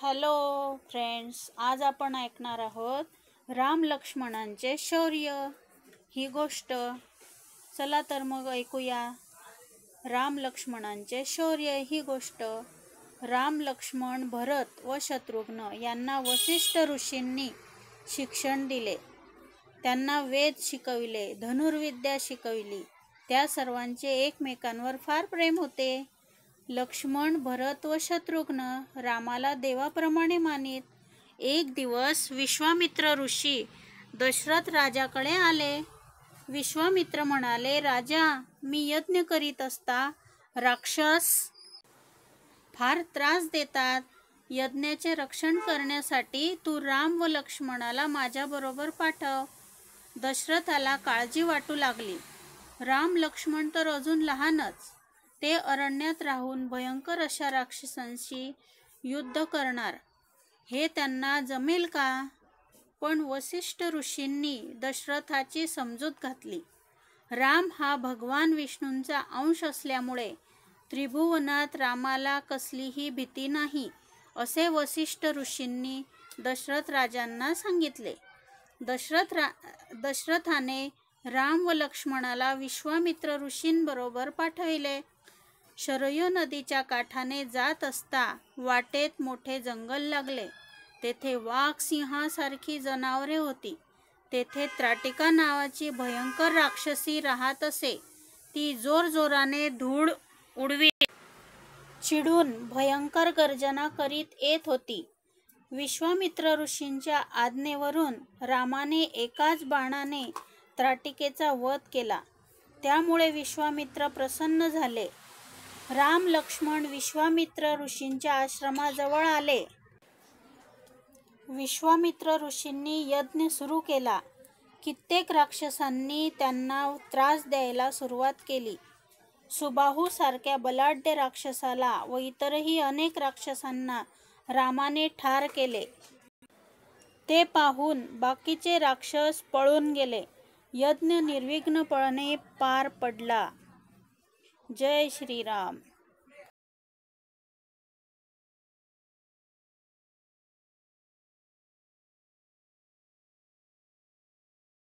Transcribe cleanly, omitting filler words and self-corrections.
Hello friends, आज आपण ऐकणार आहोत राम लक्ष्मणांचे शौर्य ही गोष्ट. चला तर मग ऐकूया राम लक्ष्मणांचे शौर्य ही गोष्ट. राम लक्ष्मण भरत व शत्रुघ्न यांना वसिष्ठ ऋषींनी शिक्षण दिले. त्यांना वेद शिकविले, धनुर्विद्या शिकविली. त्या सर्वांचे एकमेकांवर फार प्रेम होते. लक्ष्मण, भरत व शत्रुघ्न रामाला देवाप्रमाणे मानित. एक दिवस विश्वामित्र ऋषी दशरथ राजाकडे आले. विश्वामित्र म्हणाले, राजा, मी यज्ञ करीत असता राक्षस फार त्रास देतात. यज्ञाचे रक्षण करण्यासाठी तू राम व लक्ष्मणाला माझ्याबरोबर पाठव. दशरथाला काळजी वाटू लागली. राम लक्ष्मण तर अजून लहानच. ते अरण्यात राहून भयंकर अशा राक्षसांशी युद्ध करणार, हे त्यांना जमेल का? पण वसिष्ठ ऋषींनी दशरथाची समजूत घातली. राम हा भगवान विष्णूंचा अंश असल्यामुळे त्रिभुवनात रामाला कसलीही भीती नाही, असे वसिष्ठ ऋषींनी दशरथ राजांना सांगितले. दशरथाने राम व लक्ष्मणाला विश्वामित्र ऋषींबरोबर पाठविले. शरयू नदीच्या काठाने जात असता वाटेत मोठे जंगल लागले. तेथे वाघ, सिंहासारखी जनावरे होती. तेथे त्राटिका नावाची भयंकर राक्षसी राहत असे. ती जोरजोराने धूळ उडवीत चिडून भयंकर गर्जना करीत येत होती. विश्वामित्र ऋषींच्या आज्ञेवरून रामाने एकाच बाणाने त्राटिकेचा वध केला. त्यामुळे विश्वामित्र प्रसन्न झाले. राम लक्ष्मण विश्वामित्र ऋषींच्या आश्रमाजवळ आले. विश्वामित्र ऋषींनी यज्ञ सुरू केला. कित्येक राक्षसांनी त्यांना त्रास द्यायला सुरुवात केली. सुबाहू सारख्या बलाढ्य राक्षसाला व इतरही अनेक राक्षसांना रामाने ठार केले. ते पाहून बाकीचे राक्षस पळून गेले. यज्ञ निर्विघ्नपणे पार पडला. जय श्रीराम.